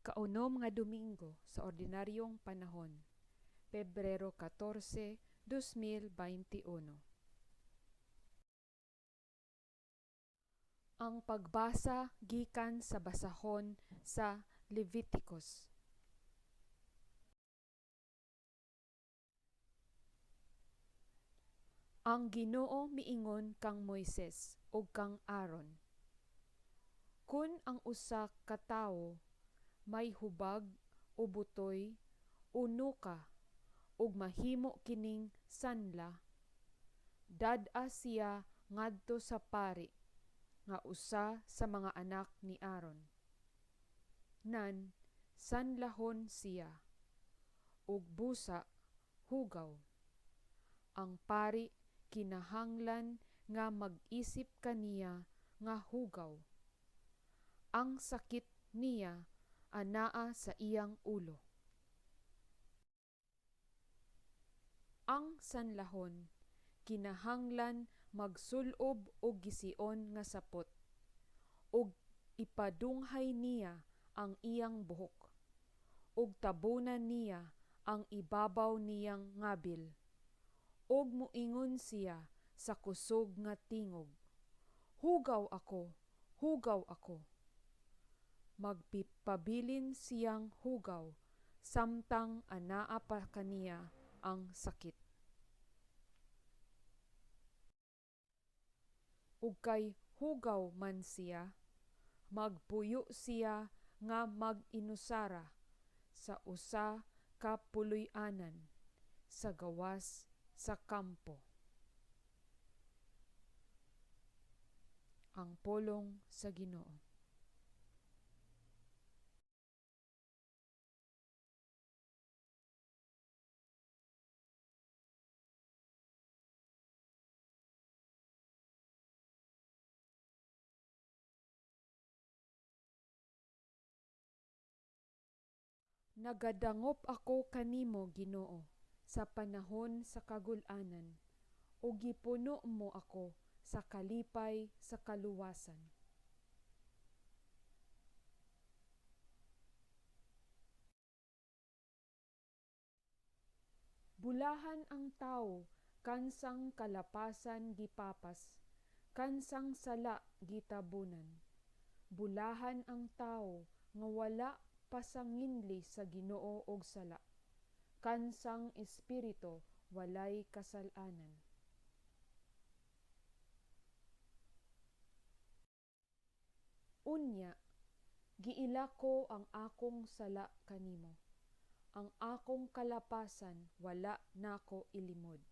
Ikaunom nga Domingo sa Ordinaryong Panahon, Pebrero 14, 2021. Ang pagbasa gikan sa basahon sa Leviticus. Ang Ginoo miingon kang Moises ug kang Aaron. Kun ang usa ka tawo may hubag o butoy o nuka ug mahimo kining sanla, dad-a siya ngadto sa pari nga usa sa mga anak ni Aaron. Nan sanlahon siya ug busa hugaw. Ang pari kinahanglan nga mag-isip kaniya nga hugaw. Ang sakit niya anaa sa iyang ulo. Ang sanlahon kinahanglan magsul-ob og gision nga sapot ug ipadunghay niya ang iyang buhok ug tabunan niya ang ibabaw niyang ngabil ug muingon siya sa kusog nga tingog, "Hugaw ako, hugaw ako." Magpabilin siyang hugaw samtang anaa pa kaniya ang sakit. Ug kay hugaw man siya, magpuyo siya nga mag-inusara sa usa ka puloy-anan sa gawas sa kampo. Ang pulong sa Ginoo. Nagadangop ako kanimo, Ginoo, sa panahon sa kagul-anan, ug gipuno mo ako sa kalipay sa kaluwasan. Bulahan ang tawo kansang kalapasan gipapas, kansang sala gitabunan. Bulahan ang tawo nga wala pasanginli sa Ginoo og sala, kansang espiritu walay kasal-anan. Unya, giila ko ang akong sala kanimo. Ang akong kalapasan wala nako ilimod.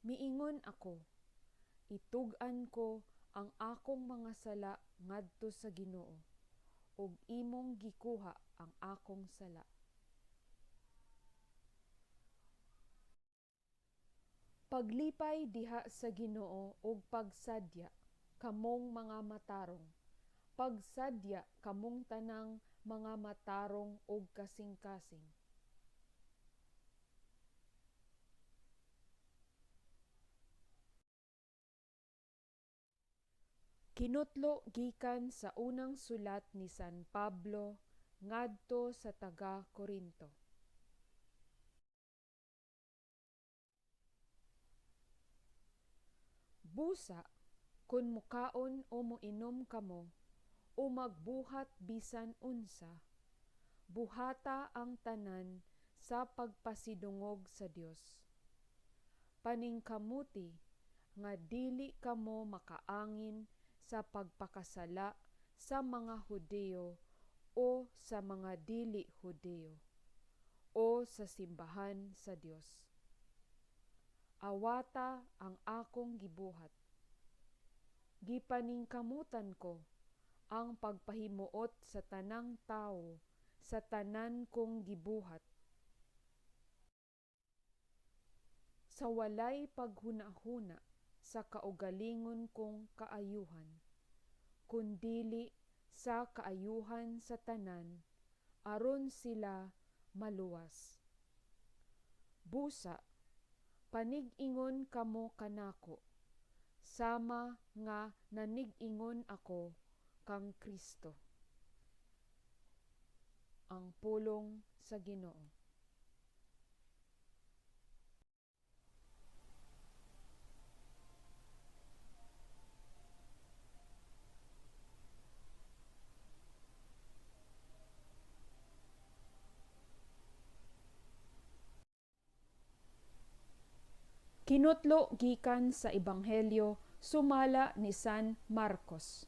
Miingon ako, itug-an ko ang akong mga sala ngadto sa Ginoo, ug imong gikuha ang akong sala. Paglipay diha sa Ginoo ug pagsadya kamong mga matarong. Pagsadya kamong tanang mga matarong ug kasing-kasing. Kinutlo gikan sa unang sulat ni San Pablo ngadto sa taga-Korinto. Busa, kun mukaon o muinom kamo, o magbuhat bisan unsa, buhata ang tanan sa pagpasidungog sa Dios. Paningkamuti nga dili kamo makaangin sa pagpakasala sa mga Hudeo o sa mga dili Hudeo o sa simbahan sa Dios. Awata ang akong gibuhat. Gipaningkamutan ko ang pagpahimuot sa tanang tawo sa tanan kong gibuhat. Sa walay paghuna-huna sa kaugalingon kong kaayuhan, kundili sa kaayuhan sa tanan, aron sila maluwas. Busa, panig-ingon kamo kanako, sama nga nanig-ingon ako kang Kristo. ang pulong sa Ginoo. Kinutlo gikan sa Ebanghelyo sumala ni San Marcos.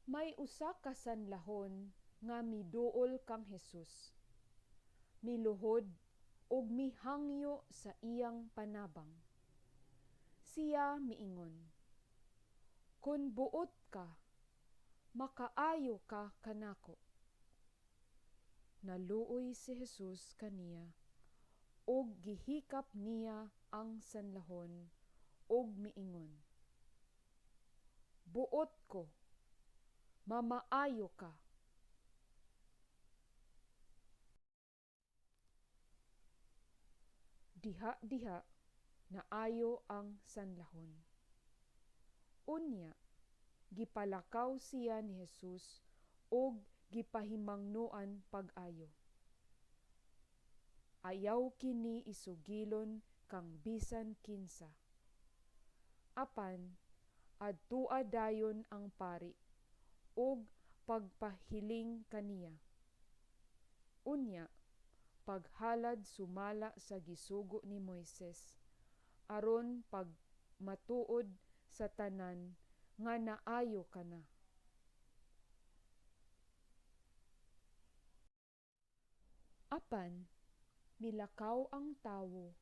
May usa ka sanlahon nga miduol kang Hesus. Miluhod ug mihangyo sa iyang panabang. Siya miingon, "Kun buot ka, makaayo ka kanako." Naluoy si Hesus kaniya ug gihikap niya ang sanlahon ug miingon, "Buot ko, mamaayo ka." Diha-diha naayo ang sanlahon. Unya, gipalakaw siya ni Hesus ug gipahimangnuan pag-ayo. Ayaw kini isugilon kang bisan kinsa. Apan, adtua dayon ang pari ug pagpahiling kaniya. Unya, paghalad sumala sa gisugo ni Moises, aron pagmatuod sa tanan nga naayo kana. Apan, milakaw ang tawo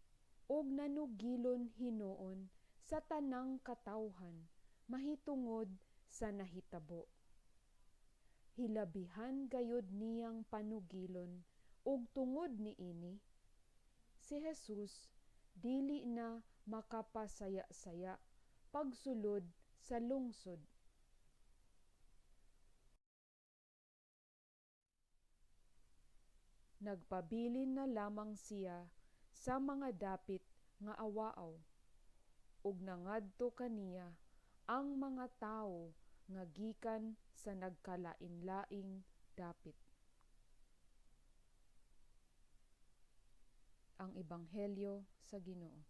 ug nanugilon hinuon sa tanang katawhan mahitungod sa nahitabo. Hilabihan gayud niyang panugilon ug tungod niini, si Hesus dili na makapasaya-saya pagsulod sa lungsod. Nagpabilin na lamang siya sa mga dapit nga awaaw, ug nangadto kaniya ang mga tawo nga gikan sa nagkalain-laing dapit. Ang Ebanghelyo sa Ginoo.